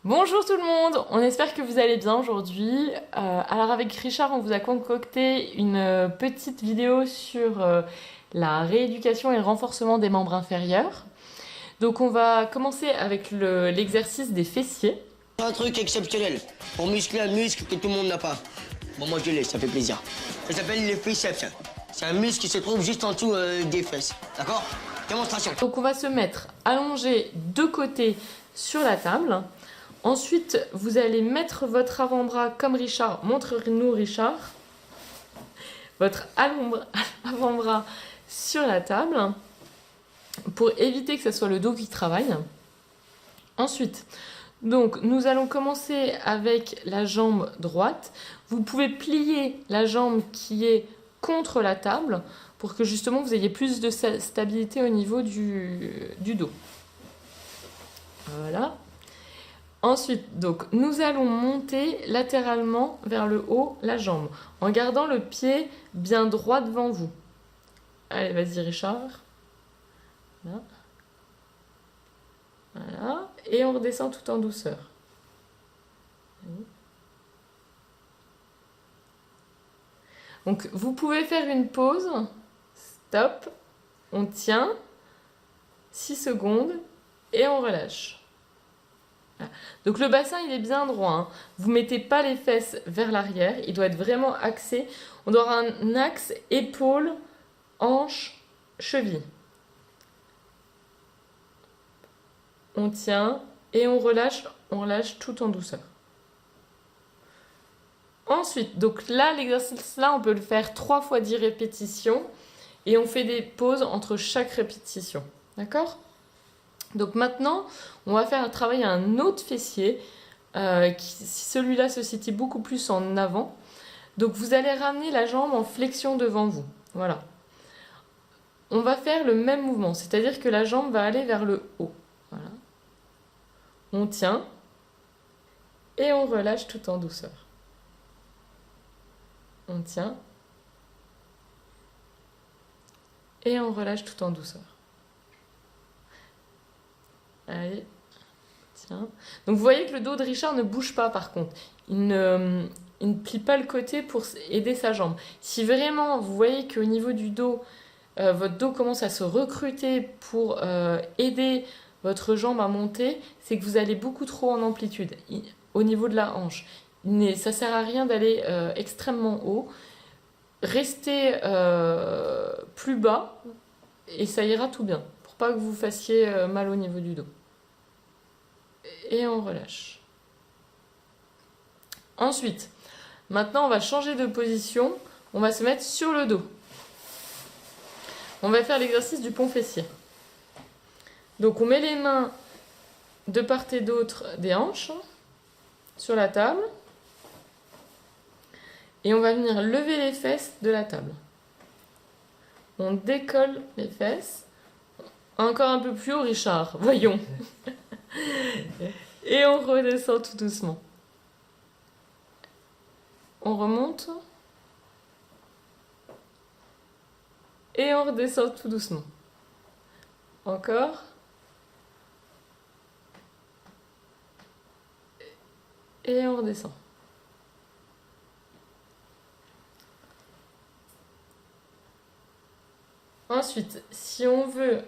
Bonjour tout le monde, on espère que vous allez bien aujourd'hui. Alors avec Richard, on vous a concocté une petite vidéo sur la rééducation et le renforcement des membres inférieurs. Donc on va commencer avec l'exercice des fessiers. Un truc exceptionnel pour muscler un muscle que tout le monde n'a pas. Bon, moi je l'ai, ça fait plaisir. Ça s'appelle le biceps. C'est un muscle qui se trouve juste en dessous des fesses. D'accord? Démonstration. Donc on va se mettre allongé de côté sur la table. Ensuite, vous allez mettre votre avant-bras comme Richard. Montre-nous Richard. Votre avant-bras sur la table pour éviter que ce soit le dos qui travaille. Ensuite, donc nous allons commencer avec la jambe droite. Vous pouvez plier la jambe qui est contre la table pour que justement vous ayez plus de stabilité au niveau du dos. Voilà. Ensuite, donc, nous allons monter latéralement vers le haut la jambe en gardant le pied bien droit devant vous. Allez, vas-y Richard. Voilà. Voilà. Et on redescend tout en douceur. Donc, vous pouvez faire une pause. Stop. On tient 6 secondes et on relâche. Voilà. Donc le bassin il est bien droit, hein. Vous mettez pas les fesses vers l'arrière, il doit être vraiment axé. On doit avoir un axe épaule, hanche, cheville. On tient et on relâche tout en douceur. Ensuite, donc là l'exercice là on peut le faire 3 fois 10 répétitions et on fait des pauses entre chaque répétition. D'accord ? Donc maintenant, on va faire travailler un autre fessier. Celui-là se situe beaucoup plus en avant. Donc vous allez ramener la jambe en flexion devant vous. Voilà. On va faire le même mouvement, c'est-à-dire que la jambe va aller vers le haut. Voilà. On tient et on relâche tout en douceur. On tient et on relâche tout en douceur. Allez, tiens. Donc vous voyez que le dos de Richard ne bouge pas par contre. Il ne plie pas le côté pour aider sa jambe. Si vraiment vous voyez qu'au niveau du dos, votre dos commence à se recruter pour aider votre jambe à monter, c'est que vous allez beaucoup trop en amplitude au niveau de la hanche. Ça ne sert à rien d'aller extrêmement haut. Restez plus bas et ça ira tout bien. Pour pas que vous fassiez mal au niveau du dos. Et on relâche. Ensuite, maintenant on va changer de position. On va se mettre sur le dos. On va faire l'exercice du pont fessier. Donc on met les mains de part et d'autre des hanches sur la table. Et on va venir lever les fesses de la table. On décolle les fesses. Encore un peu plus haut, Richard. Voyons. Et on redescend tout doucement. On remonte. Et on redescend tout doucement. Encore. Et on redescend. Ensuite, si on veut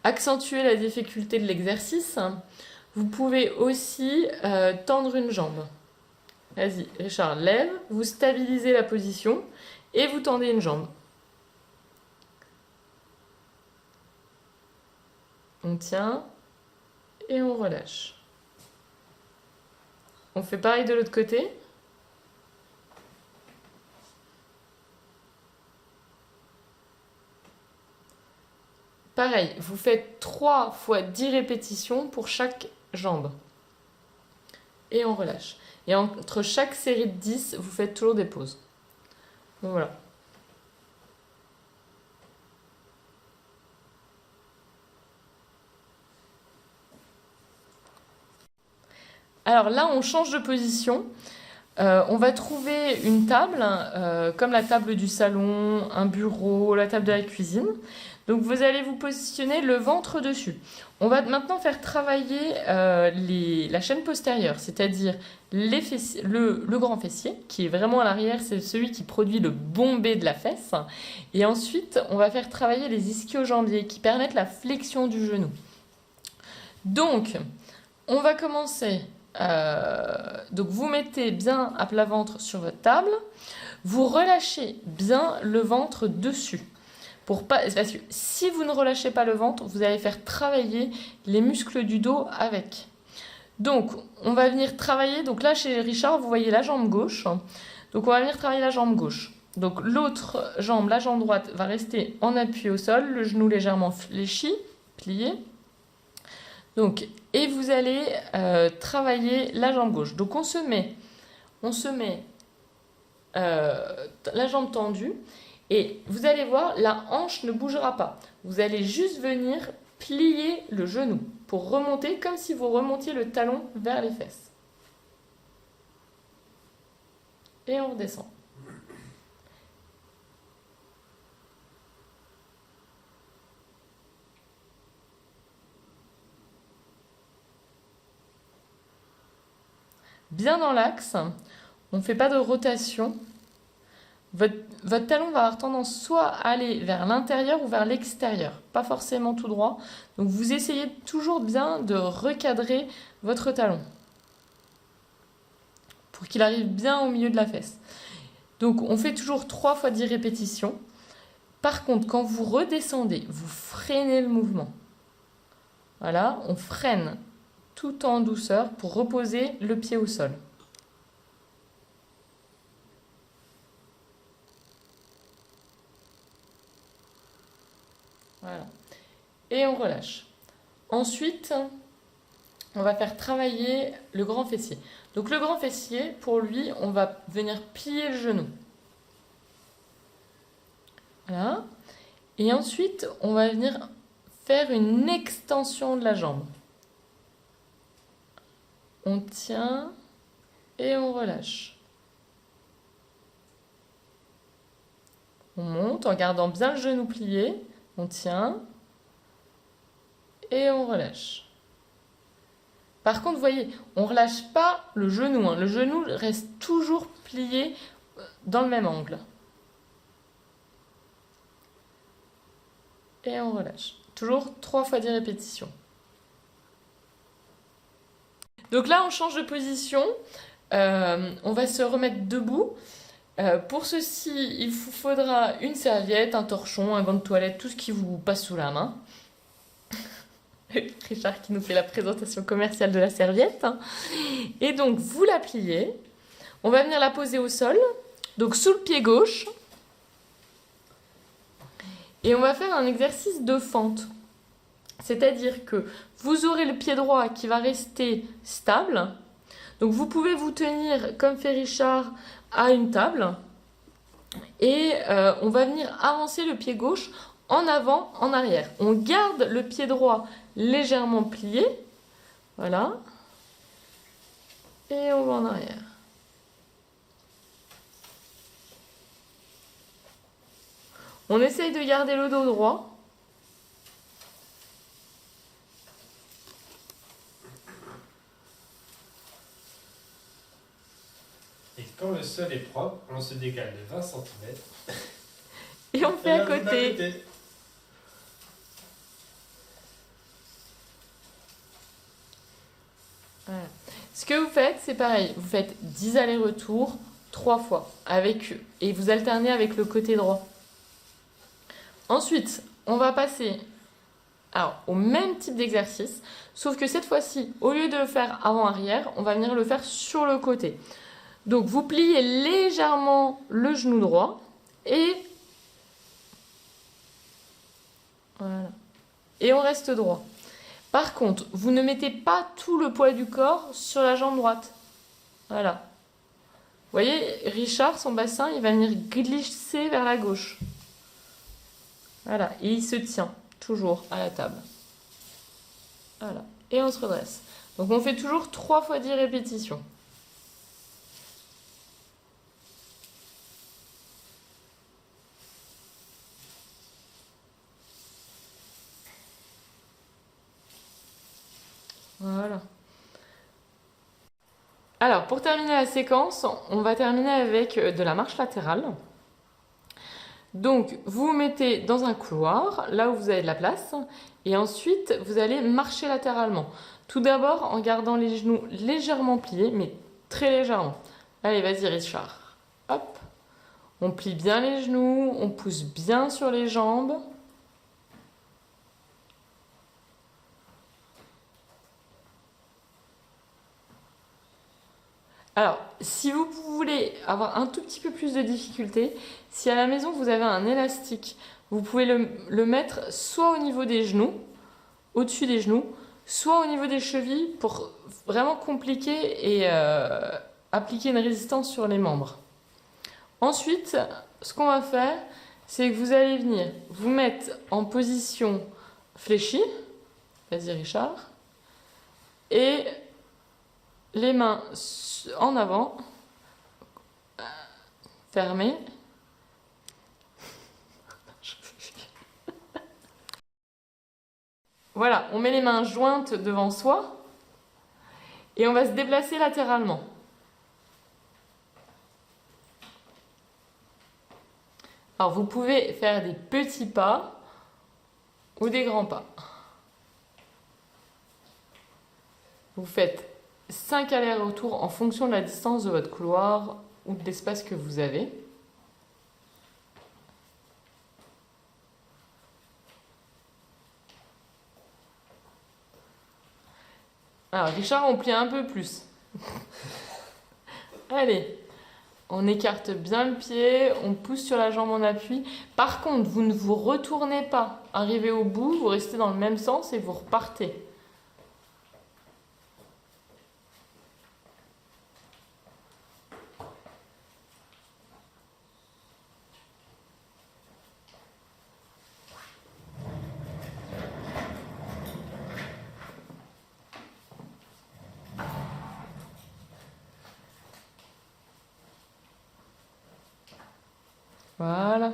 accentuer la difficulté de l'exercice, vous pouvez aussi tendre une jambe. Vas-y, Richard, lève, vous stabilisez la position et vous tendez une jambe. On tient et on relâche. On fait pareil de l'autre côté. Pareil, vous faites 3 fois 10 répétitions pour chaque jambe. Et on relâche. Et entre chaque série de 10, vous faites toujours des pauses. Donc voilà. Alors là, on change de position. On va trouver une table, comme la table du salon, un bureau, la table de la cuisine. Donc vous allez vous positionner le ventre dessus. On va maintenant faire travailler la chaîne postérieure, c'est-à-dire le grand fessier, qui est vraiment à l'arrière, c'est celui qui produit le bombé de la fesse. Et ensuite, on va faire travailler les ischio-jambiers, qui permettent la flexion du genou. Donc, on va commencer. Donc vous mettez bien à plat ventre sur votre table, vous relâchez bien le ventre dessus. Parce que si vous ne relâchez pas le ventre, vous allez faire travailler les muscles du dos avec. Donc on va venir travailler, donc là chez Richard vous voyez la jambe gauche, donc on va venir travailler la jambe gauche. Donc l'autre jambe, la jambe droite, va rester en appui au sol, le genou légèrement fléchi, plié. Donc, et vous allez travailler la jambe gauche. Donc on se met la jambe tendue et vous allez voir, la hanche ne bougera pas. Vous allez juste venir plier le genou pour remonter comme si vous remontiez le talon vers les fesses. Et on redescend. Bien dans l'axe, on ne fait pas de rotation. Votre talon va avoir tendance soit à aller vers l'intérieur ou vers l'extérieur, pas forcément tout droit. Donc vous essayez toujours bien de recadrer votre talon pour qu'il arrive bien au milieu de la fesse. Donc on fait toujours 3 fois 10 répétitions. Par contre, quand vous redescendez, vous freinez le mouvement. Voilà, on freine tout en douceur pour reposer le pied au sol. Voilà. Et on relâche. Ensuite, on va faire travailler le grand fessier. Donc le grand fessier, pour lui, on va venir plier le genou. Voilà. Et ensuite, on va venir faire une extension de la jambe. On tient et on relâche. On monte en gardant bien le genou plié. On tient et on relâche. Par contre, vous voyez, on ne relâche pas le genou. Le genou reste toujours plié dans le même angle. Et on relâche. Toujours 3 fois 10 répétitions. Donc là, on change de position. On va se remettre debout. Pour ceci, il vous faudra une serviette, un torchon, un gant de toilette, tout ce qui vous passe sous la main. Richard qui nous fait la présentation commerciale de la serviette. Et donc, vous la pliez. On va venir la poser au sol, donc sous le pied gauche. Et on va faire un exercice de fente. C'est-à-dire que vous aurez le pied droit qui va rester stable. Donc vous pouvez vous tenir, comme fait Richard, à une table. Et on va venir avancer le pied gauche en avant, en arrière. On garde le pied droit légèrement plié. Voilà. Et on va en arrière. On essaye de garder le dos droit. Et quand le sol est propre, on se décale de 20 cm. Et on fait à côté. Voilà. Ce que vous faites, c'est pareil. Vous faites 10 allers-retours 3 fois. Et vous alternez avec le côté droit. Ensuite, on va passer au même type d'exercice. Sauf que cette fois-ci, au lieu de le faire avant-arrière, on va venir le faire sur le côté. Donc, vous pliez légèrement le genou droit. Et voilà. Et on reste droit. Par contre, vous ne mettez pas tout le poids du corps sur la jambe droite. Voilà. Vous voyez, Richard, son bassin, il va venir glisser vers la gauche. Voilà. Et il se tient toujours à la table. Voilà. Et on se redresse. Donc, on fait toujours 3 fois 10 répétitions. Voilà. Alors, pour terminer la séquence, on va terminer avec de la marche latérale. Donc, vous vous mettez dans un couloir, là où vous avez de la place, et ensuite, vous allez marcher latéralement. Tout d'abord, en gardant les genoux légèrement pliés, mais très légèrement. Allez, vas-y, Richard. Hop. On plie bien les genoux, on pousse bien sur les jambes. Alors, si vous voulez avoir un tout petit peu plus de difficulté, si à la maison vous avez un élastique, vous pouvez le mettre soit au niveau des genoux, au-dessus des genoux, soit au niveau des chevilles pour vraiment compliquer et appliquer une résistance sur les membres. Ensuite, ce qu'on va faire, c'est que vous allez venir vous mettre en position fléchie. Vas-y Richard. Et les mains en avant, fermées. Voilà, on met les mains jointes devant soi et on va se déplacer latéralement. Alors vous pouvez faire des petits pas ou des grands pas. Vous faites 5 allers-retours en fonction de la distance de votre couloir ou de l'espace que vous avez. Alors Richard, on plie un peu plus. Allez, on écarte bien le pied, on pousse sur la jambe en appui. Par contre, vous ne vous retournez pas. Arrivez au bout, vous restez dans le même sens et vous repartez. Voilà.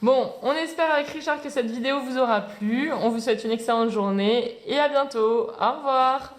Bon, on espère avec Richard que cette vidéo vous aura plu. On vous souhaite une excellente journée et à bientôt. Au revoir.